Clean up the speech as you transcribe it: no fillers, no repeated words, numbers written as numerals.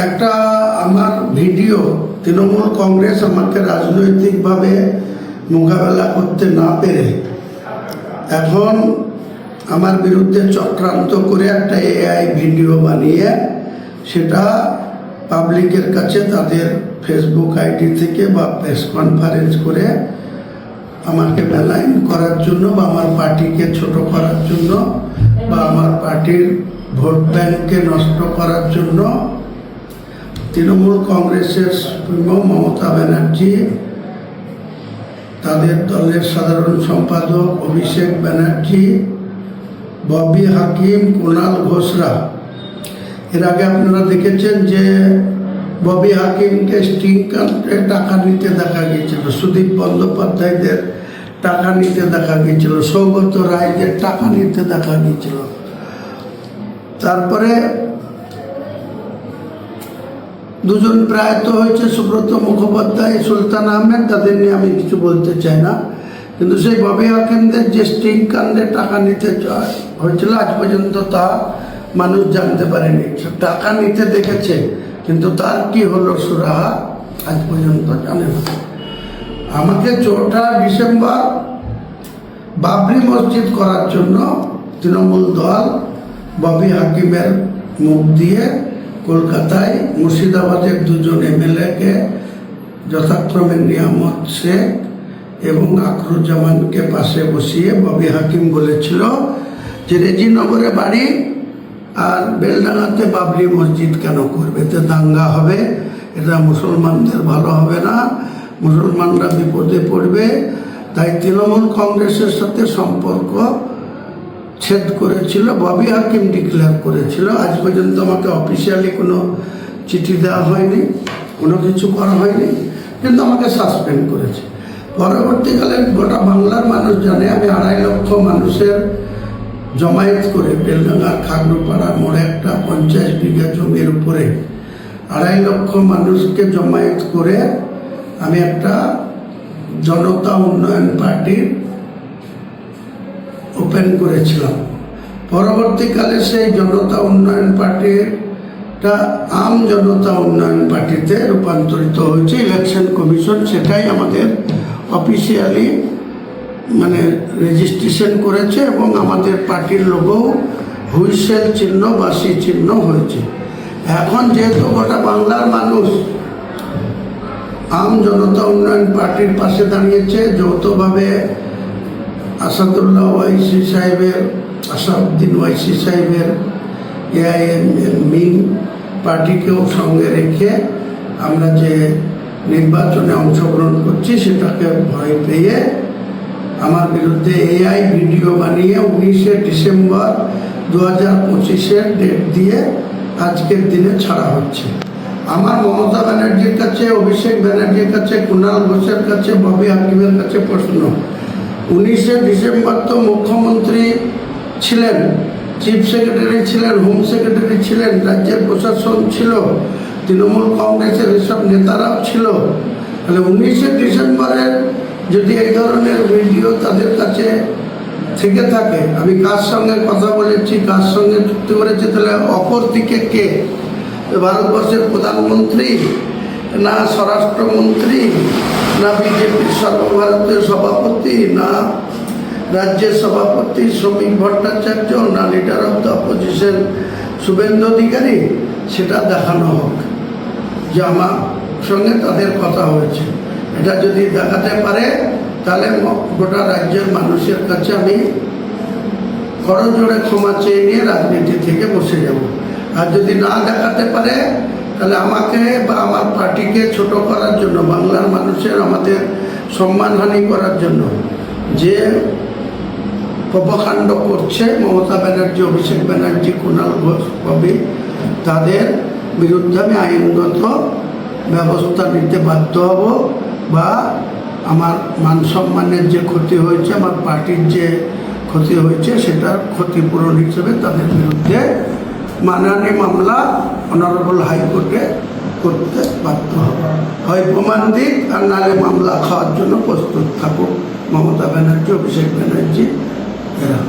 একটা আমার ভিডিও তৃণমূল কংগ্রেস আমাকে রাজনৈতিকভাবে মোকাবেলা করতে না পেরে এখন আমার বিরুদ্ধে চক্রান্ত করে একটা এআই ভিডিও বানিয়ে সেটা পাবলিকের কাছে তাদের ফেসবুক আইডি থেকে বা প্রেস কনফারেন্স করে আমাকে মেলাইন করার জন্য বা আমার পার্টিকে ছোট করার জন্য বা আমার পার্টির ভোট ব্যাংককে নষ্ট করার জন্য তৃণমূল কংগ্রেসের সুপ্রিমো মমতা ব্যানার্জি, তাদের দলের সাধারণ সম্পাদক অভিষেক ব্যানার্জি, ববি হাকিম, কুণাল ঘোষরা। এর আগে আপনারা দেখেছেন যে ববি হাকিমকে স্টিং কাউন্টে টাকা নিতে দেখা গিয়েছিল, সুদীপ বন্দ্যোপাধ্যায়দের টাকা নিতে দেখা গিয়েছিল, সৌগত রায়দের টাকা নিতে দেখা গিয়েছিল। তারপরে দুজন প্রয়াত হয়েছে, সুব্রত মুখোপাধ্যায়, সুলতান আহমেদ, তাদের নিয়ে আমি কিছু বলতে চাই না। কিন্তু সেই ববি হাকিমদের যে স্টিং কাণ্ডে টাকা নিতে হয়েছিল আজ পর্যন্ত তা মানুষ জানতে পারেনি। টাকা নিতে দেখেছে কিন্তু তার কি হলো সুরাহা আজ পর্যন্ত জানে না। আমাকে 4 ডিসেম্বর বাবরি মসজিদ করার জন্য তৃণমূল দল ববি হাকিমের মুখ দিয়ে কলকাতায় মুর্শিদাবাদের 2জন এমএলএকে যথাক্রমে নিয়ামত শেখ এবং আকরুজ্জামানকে পাশে বসিয়ে ববি হাকিম বলেছিল যে রেজিনগরে বাড়ি আর বেলডাঙাতে বাবরি মসজিদ কেন করবে, এতে দাঙ্গা হবে, এটা মুসলমানদের ভালো হবে না, মুসলমানরা বিপদে পড়বে। তাই তৃণমূল কংগ্রেসের সাথে সম্পর্ক ছেদ করেছিল, ববি হাকিম ডিক্লেয়ার করেছিল। আজ পর্যন্ত আমাকে অফিসিয়ালি কোনো চিঠি দেওয়া হয়নি, কোনো কিছু করা হয়নি, কিন্তু আমাকে সাসপেন্ড করেছে। পরবর্তীকালে গোটা বাংলার মানুষ জানে আমি 2.5 লক্ষ মানুষের জমায়েত করে বেলডাঙ্গার খাগড়ুপাড়া মোড়ে একটা 50 বিঘা জমির উপরে 2.5 লক্ষ মানুষকে জমায়েত করে আমি একটা জনতা উন্নয়ন পার্টির ওপেন করেছিলাম। পরবর্তীকালে সেই জনতা উন্নয়ন পার্টিটা আম জনতা উন্নয়ন পার্টিতে রূপান্তরিত হয়েছে। ইলেকশন কমিশন সেটাই আমাদের অফিসিয়ালি রেজিস্ট্রেশন করেছে এবং আমাদের পার্টির লোগো হুইসেল চিহ্ন বাসি চিহ্ন হয়েছে। এখন যেহেতু গোটা বাংলার মানুষ আম জনতা উন্নয়ন পার্টির পাশে দাঁড়িয়েছে, যৌথভাবে আসাদুল্লাহ ওয়াইসি সাহেবের, আসাউদ্দিন ওয়াইসি সাহেবের এআইএম পার্টিকেও সঙ্গে রেখে আমরা যে নির্বাচনে অংশগ্রহণ করছি সেটাকে ভয় পেয়ে আমার বিরুদ্ধে এআই ভিডিও বানিয়ে 19 ডিসেম্বর 2025 ডেট দিয়ে আজকের দিনে ছাড়া হচ্ছে। আমার মমতা ব্যানার্জির কাছে, অভিষেক ব্যানার্জির কাছে, কুণাল ঘোষের কাছে, ববি হাকিমের কাছে প্রশ্ন, 19 ডিসেম্বর তো মুখ্যমন্ত্রী ছিলেন, চিফ সেক্রেটারি ছিলেন, হোম সেক্রেটারি ছিলেন, রাজ্যের প্রশাসন ছিল, তৃণমূল কংগ্রেসের এসব নেতারাও ছিল। তাহলে 19 ডিসেম্বরের যদি এই ধরনের ভিডিও তাদের কাছে থেকে থাকে, আমি কার সঙ্গে কথা বলেছি, কার সঙ্গে চুক্তি করেছি, তাহলে অপর দিকে কে? ভারতবর্ষের প্রধানমন্ত্রী না, স্বরাষ্ট্রমন্ত্রী না, বিজেপির সর্বভারতীয় সভাপতি না, রাজ্যের সভাপতি শ্রমিক ভট্টাচার্য না, leader of the opposition Suvendu Adhikari? সেটা দেখানো হোক যে আমার সঙ্গে তাদের কথা হয়েছে। এটা যদি দেখাতে পারে তাহলে গোটা রাজ্যের মানুষের কাছে আমি করজোড়ে ক্ষমা চেয়ে নিয়ে রাজনীতি থেকে বসে যাব। আর যদি না দেখাতে পারে তাহলে আমাকে বা আমার পার্টিকে ছোট করার জন্য, বাংলার মানুষের আমাদের সম্মানহানি করার জন্য যে কর্মকাণ্ড করছে মমতা ব্যানার্জি, অভিষেক ব্যানার্জি, কুণাল ঘোষ, ববি, তাদের বিরুদ্ধে আমি আইনগত ব্যবস্থা নিতে বাধ্য হব বা আমার মান সম্মানের যে ক্ষতি হয়েছে, আমার পার্টির যে ক্ষতি হয়েছে সেটার ক্ষতিপূরণ হিসেবে তাদের বিরুদ্ধে মানহানি মামলা অনারেবল হাইকোর্টে করতে বাধ্য হব। হয় প্রমাণ দিক আর নাহলে মামলা খাওয়ার জন্য প্রস্তুত থাকুক মমতা ব্যানার্জি, অভিষেক ব্যানার্জি এরা।